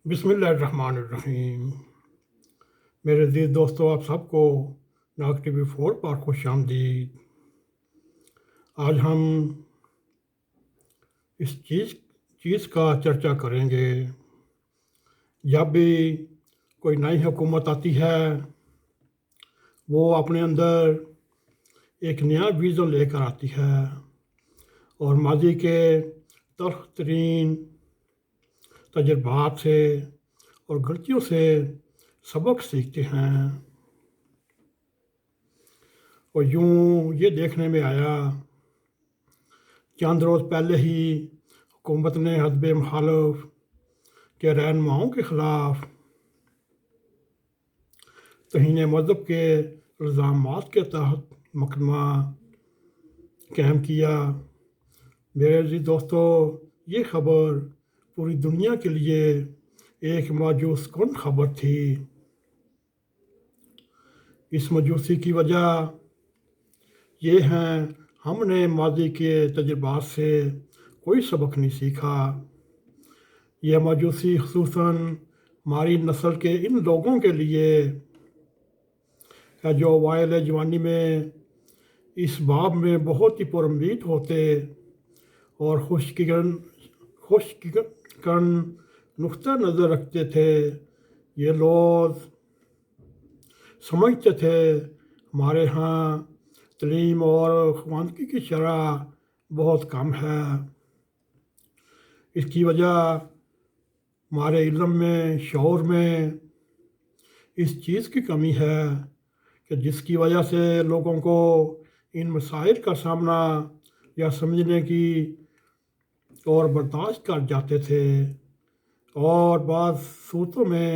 بسم اللہ الرحمن الرحیم۔ میرے عزیز دوستو، آپ سب کو ناگ ٹی وی 4 پر خوش آمدید۔ آج ہم اس چیز کا چرچا کریں گے۔ جب بھی کوئی نئی حکومت آتی ہے وہ اپنے اندر ایک نیا ویژن لے کر آتی ہے اور ماضی کے تلخ ترین تجربات سے اور غلطیوں سے سبق سیکھتے ہیں۔ اور یوں یہ دیکھنے میں آیا چند روز پہلے ہی حکومت نے حزب مخالف کے رہنماؤں کے خلاف توہین مذہب کے الزامات کے تحت مقدمہ قائم کیا۔ میرے عزیز دوستو، یہ خبر پوری دنیا کے لیے ایک مایوس کن خبر تھی۔ اس مایوسی کی وجہ یہ ہے ہم نے ماضی کے تجربات سے کوئی سبق نہیں سیکھا۔ یہ مایوسی خصوصاً ہماری نسل کے ان لوگوں کے لیے ہے جو اوائل جوانی میں اس باب میں بہت ہی پر امید ہوتے اور خوش کن نقطہ نظر رکھتے تھے۔ یہ لوگ سمجھتے تھے ہمارے ہاں تعلیم اور خواندگی کی شرح بہت کم ہے۔ اس کی وجہ ہمارے علم میں، شعور میں اس چیز کی کمی ہے کہ جس کی وجہ سے لوگوں کو ان مسائل کا سامنا یا سمجھنے کی اور برداشت کر جاتے تھے، اور بعض صورتوں میں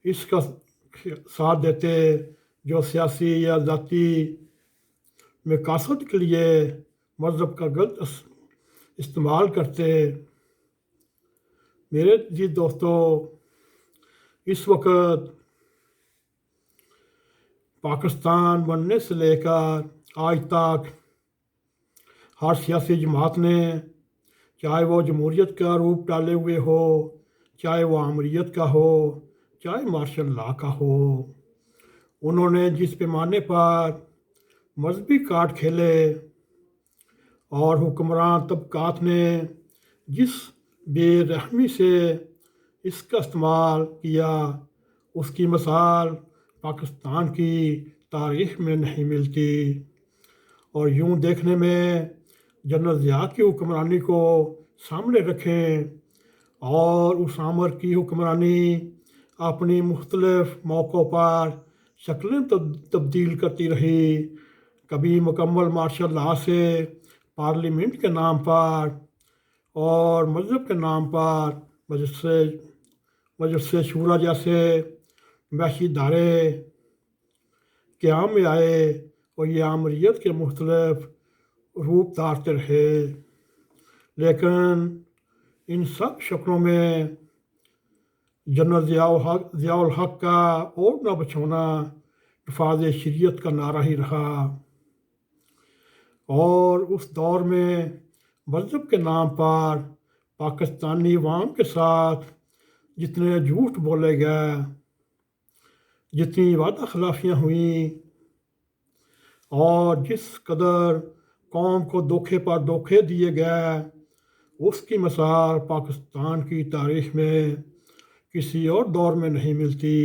اس کا ساتھ دیتے جو سیاسی یا ذاتی مقاصد کے لیے مذہب کا غلط استعمال کرتے۔ میرے عزیز دوستو، اس وقت پاکستان بننے سے لے کر آج تک ہر سیاسی جماعت نے، چاہے وہ جمہوریت کا روپ ڈالے ہوئے ہو، چاہے وہ آمریت کا ہو، چاہے مارشل لا کا ہو، انہوں نے جس پیمانے پر مذہبی کارڈ کھیلے اور حکمران طبقات نے جس بے رحمی سے اس کا استعمال کیا، اس کی مثال پاکستان کی تاریخ میں نہیں ملتی۔ اور یوں دیکھنے میں جنرل ضیاء کی حکمرانی کو سامنے رکھیں اور اس عمر کی حکمرانی اپنی مختلف موقعوں پر شکلیں تبدیل کرتی رہی، کبھی مکمل مارشل لا سے پارلیمنٹ کے نام پر اور مذہب کے نام پر مجلس شورا جیسے معاشی ادارے قیام میں آئے اور یہ آمریت کے مختلف روپ دھارتے رہے۔ لیکن ان سب شکلوں میں جنرل ضیاء الحق کا اور نہ بچھونا نفاذ شریعت کا نعرہ ہی رہا، اور اس دور میں مذہب کے نام پر پاکستانی عوام کے ساتھ جتنے جھوٹ بولے گئے، جتنی وعدہ خلافیاں ہوئیں اور جس قدر قوم کو دھوکے پر دھوکے دیے گئے، اس کی مثال پاکستان کی تاریخ میں کسی اور دور میں نہیں ملتی۔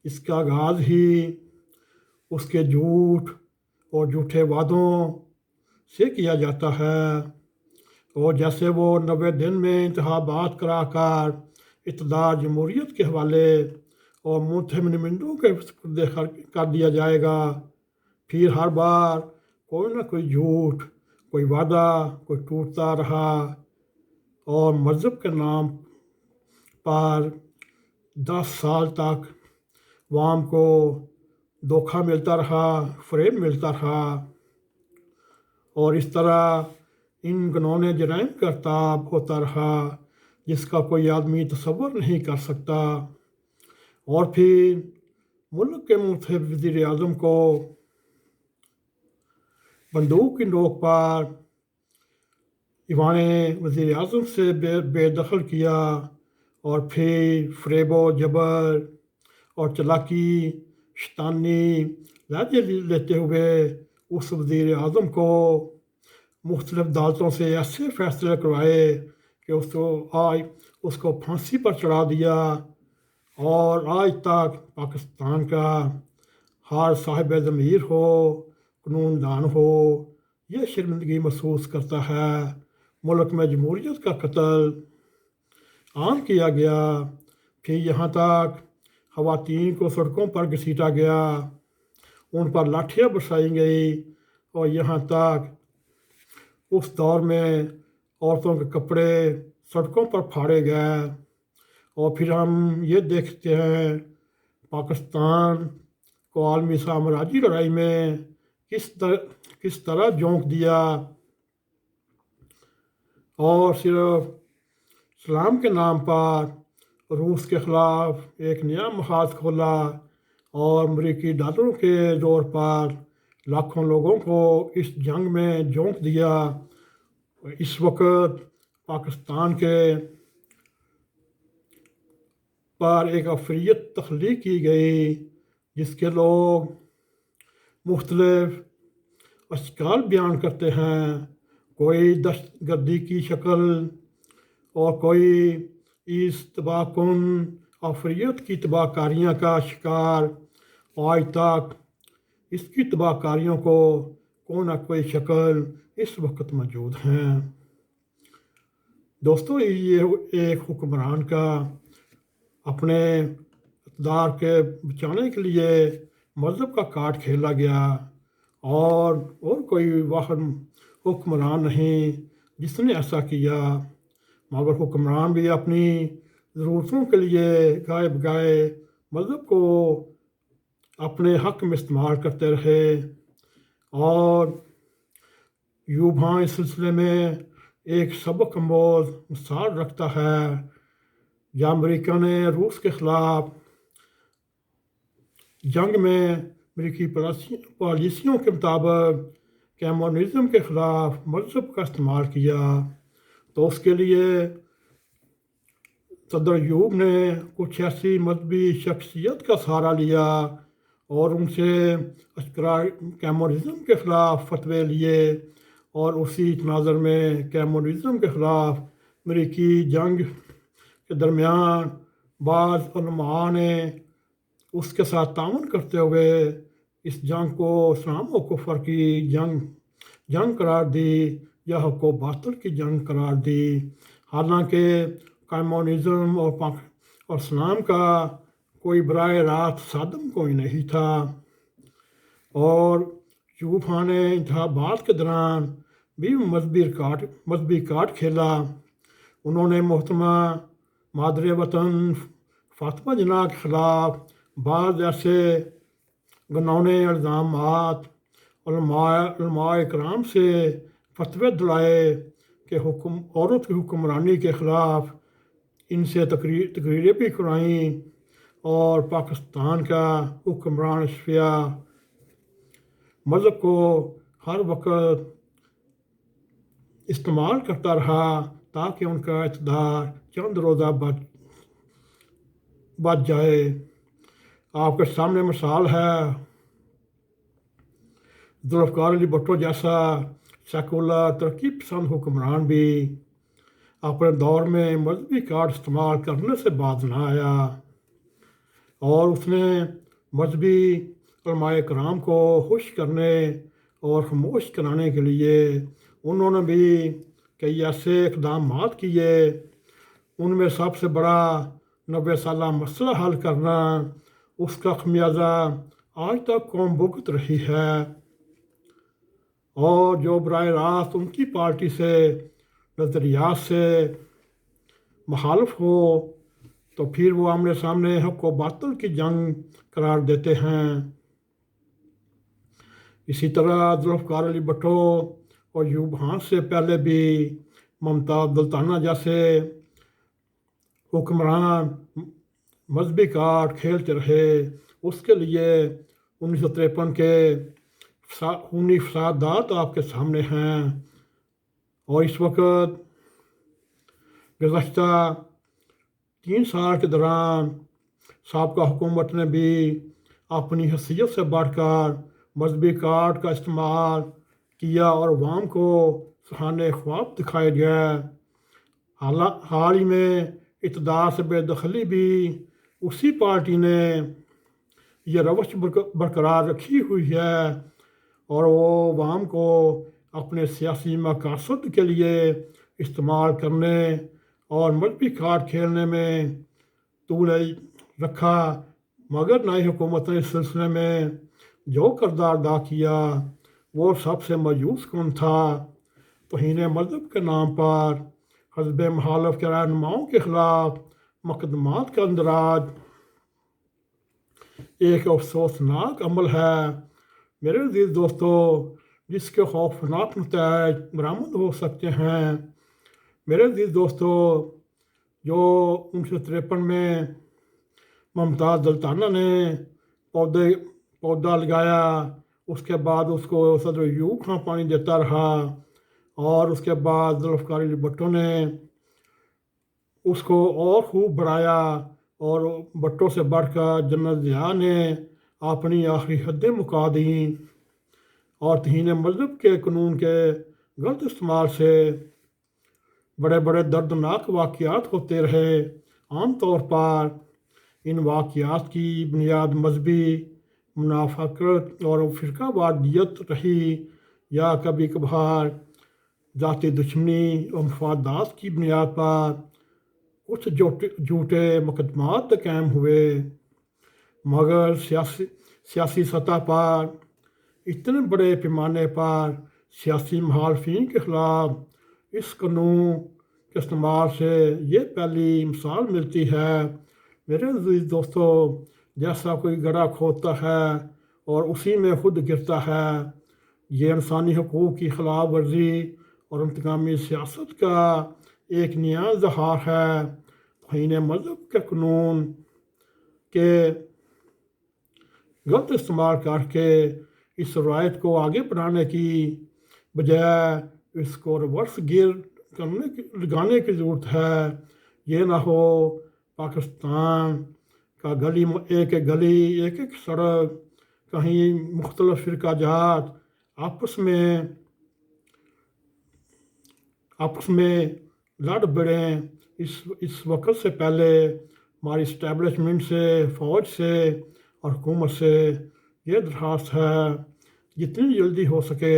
اس کا آغاز ہی اس کے جھوٹ اور جھوٹے وعدوں سے کیا جاتا ہے، اور جیسے وہ 90 دن میں انتخابات کرا کر اقتدار جمہوریت کے حوالے اور منتخب نمائندوں کے سپرد کر دیا جائے گا، پھر ہر بار کوئی نہ کوئی جھوٹ، کوئی وعدہ، کوئی ٹوٹتا رہا، اور مذہب کے نام پر 10 سال تک عوام کو دھوکہ ملتا رہا، فریب ملتا رہا، اور اس طرح ان گناہوں جرائم کا ارتکاب ہوتا رہا جس کا کوئی آدمی تصور نہیں کر سکتا۔ اور پھر ملک کے منتخب وزیر اعظم کو بندوق کی نوک پر ایوان وزیر اعظم سے بے دخل کیا اور پھر فریب و جبر اور چلاکی شیطانی لہجے لیتے ہوئے اس وزیر اعظم کو مختلف عدالتوں سے ایسے فیصلے کروائے کہ اس کو پھانسی پر چڑھا دیا، اور آج تک پاکستان کا ہر صاحب ضمیر ہو، قانون دان ہو، یہ شرمندگی محسوس کرتا ہے۔ ملک میں جمہوریت کا قتل عام کیا گیا، پھر یہاں تک خواتین کو سڑکوں پر گھسیٹا گیا، ان پر لاٹھیاں برسائی گئی، اور یہاں تک اس دور میں عورتوں کے کپڑے سڑکوں پر پھاڑے گئے۔ اور پھر ہم یہ دیکھتے ہیں پاکستان کو عالمی سامراجی لڑائی میں کس طرح جھونک دیا، اور صرف اسلام کے نام پر روس کے خلاف ایک نیا محاذ کھولا، اور امریکی ڈالروں کے زور پر لاکھوں لوگوں کو اس جنگ میں جھونک دیا۔ اس وقت پاکستان کے پر ایک افریت تخلیق کی گئی جس کے لوگ مختلف اشکال بیان کرتے ہیں، کوئی دہشت گردی کی شکل، اور کوئی اس تباہ کن افریت کی تباہ کاریاں کا شکار۔ آج تک اس کی تباہ کاریوں کو کوئی نہ کوئی شکل اس وقت موجود ہیں۔ دوستو، یہ ایک حکمران کا اپنے اقتدار کے بچانے کے لیے مذہب کا کارڈ کھیلا گیا، اور کوئی واحد حکمران نہیں جس نے ایسا کیا، مگر حکمران بھی اپنی ضرورتوں کے لیے گائے بگائے مذہب کو اپنے حق میں استعمال کرتے رہے۔ اور یوبھاں اس سلسلے میں ایک سبق آموز مثال رکھتا ہے، جب امریکہ نے روس کے خلاف جنگ میں امریکی پالیسیوں کے مطابق کمیونزم کے خلاف مذہب کا استعمال کیا، تو اس کے لیے صدر ایوب نے کچھ ایسی مذہبی شخصیت کا سہارا لیا اور ان سے کمیونزم کے خلاف فتوے لیے، اور اسی تناظر میں کمیونزم کے خلاف امریکی جنگ کے درمیان بعض علماء نے اس کے ساتھ تعاون کرتے ہوئے اس جنگ کو اسلام و کفر کی جنگ قرار دی، یا حق و باطل کی جنگ قرار دی، حالانکہ کمیونزم اور اسلام کا کوئی براہ راست صادم کوئی نہیں تھا۔ اور یوبھاں نے انتخابات کے دوران بھی مذہبی کارڈ کھیلا۔ انہوں نے محترمہ مادر وطن فاطمہ جناح کے خلاف بعض ایسے گھناؤنے الزامات علماء کرام سے فتوے دلائے کہ عورت کی حکمرانی کے خلاف ان سے تقریریں بھی کرائیں، اور پاکستان کا حکمران اشفیا مذہب کو ہر وقت استعمال کرتا رہا تاکہ ان کا اقتدار چند روزہ بچ جائے۔ آپ کے سامنے مثال ہے، ذوالفقار علی بھٹو جیسا سیکولر ترقی پسند حکمران بھی اپنے دور میں مذہبی کارڈ استعمال کرنے سے باز نہ آیا، اور اس نے مذہبی علماء کرام کو خوش کرنے اور خاموش کرانے کے لیے انہوں نے بھی کئی ایسے اقدامات کیے۔ ان میں سب سے بڑا 90 سالہ مسئلہ حل کرنا، اس کا خمیازہ آج تک قوم بھگت رہی ہے، اور جو براہ راست ان کی پارٹی سے نظریات سے مخالف ہو تو پھر وہ آمنے سامنے حق و باطل کی جنگ قرار دیتے ہیں۔ اسی طرح ذوالفقار علی بھٹو اور یوبھاں سے پہلے بھی ممتاز دلتانہ جیسے حکمران مذہبی کارڈ کھیلتے رہے۔ اس کے لیے 1953 کے خونی فسادات آپ کے سامنے ہیں، اور اس وقت گزشتہ 3 سال کے دوران سابقہ حکومت نے بھی اپنی حیثیت سے بڑھ کر مذہبی کارڈ کا استعمال کیا اور عوام کو سہانے خواب دکھائے گئے۔ حال ہی میں اقتدار سے بے دخلی بھی اسی پارٹی نے یہ روش برقرار رکھی ہوئی ہے اور وہ عوام کو اپنے سیاسی مقاصد کے لیے استعمال کرنے اور مذہبی کارڈ کھیلنے میں طول رکھا، مگر نئی حکومت نے اس سلسلے میں جو کردار ادا کیا وہ سب سے مایوس کن تھا۔ توہین مذہب کے نام پر حزب مخالف کے رہنماؤں کے خلاف مقدمات کا اندراج ایک افسوسناک عمل ہے۔ میرے عزیز دوستو، جس کے خوفناک نتائج برآمد ہو سکتے ہیں۔ میرے عزیز دوستو، جو 1953 میں ممتاز دلتانہ نے پودا لگایا، اس کے بعد اس کو صدر ایوب خان پانی دیتا رہا اور اس کے بعد ذوالفقار علی بھٹو نے اس کو اور خوب بڑھایا اور بھٹو سے بڑھ کر جنرل ضیاء نے اپنی آخری حدیں مکا دیں اور توہین مذہب کے قانون کے غلط استعمال سے بڑے بڑے دردناک واقعات ہوتے رہے۔ عام طور پر ان واقعات کی بنیاد مذہبی منافقت اور فرقہ واریت رہی یا کبھی کبھار ذاتی دشمنی اور مفادات کی بنیاد پر کچھ جھوٹے مقدمات قائم ہوئے، مگر سیاسی سطح پر اتنے بڑے پیمانے پر سیاسی مخالفین کے خلاف اس قانون کے استعمال سے یہ پہلی مثال ملتی ہے۔ میرے عزیز دوستو، جیسا کوئی گڑھا کھودتا ہے اور اسی میں خود گرتا ہے، یہ انسانی حقوق کی خلاف ورزی اور انتقامی سیاست کا ایک نیا اظہار ہے۔ توہین مذہب کے قانون کے غلط استعمال کر کے اس روایت کو آگے بڑھانے کی بجائے اس کو ریورس گیئر لگانے کی ضرورت ہے۔ یہ نہ ہو پاکستان کا ایک ایک سڑک کہیں مختلف فرقہ جات آپس میں لڑ بڑھیں۔ اس وقت سے پہلے ہماری اسٹیبلشمنٹ سے، فوج سے اور حکومت سے یہ درخواست ہے، جتنی جلدی ہو سکے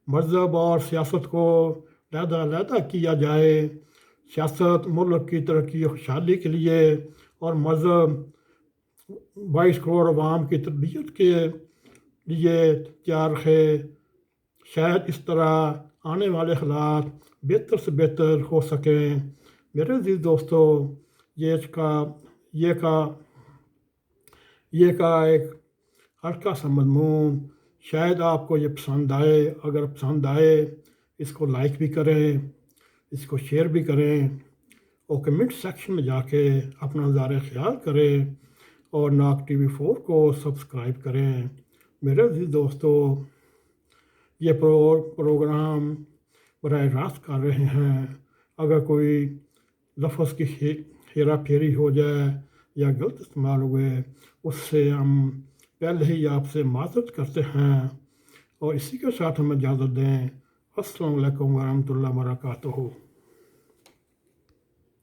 مذہب اور سیاست کو علیحدہ کیا جائے۔ سیاست ملک کی ترقی و خوشحالی کے لیے اور مذہب 22 کروڑ عوام کی تربیت کے لیے تیار رہے۔ شاید اس طرح آنے والے حالات بہتر سے بہتر ہو سکیں۔ میرے عزیز دوستو، یہ کا ایک ہلکا سا مضمون شاید آپ کو یہ پسند آئے۔ اگر پسند آئے اس کو لائک بھی کریں، اس کو شیئر بھی کریں اور کمنٹ سیکشن میں جا کے اپنا اظہار خیال کریں اور ناک ٹی وی 4 کو سبسکرائب کریں۔ میرے عزیز دوستو، یہ پروگرام براہ راست کر رہے ہیں۔ اگر کوئی لفظ کی ہیرا پھیری ہو جائے یا غلط استعمال ہوئے، اس سے ہم پہلے ہی آپ سے معذرت کرتے ہیں اور اسی کے ساتھ ہمیں اجازت دیں۔ السلام علیکم ورحمۃ اللہ وبرکاتہ۔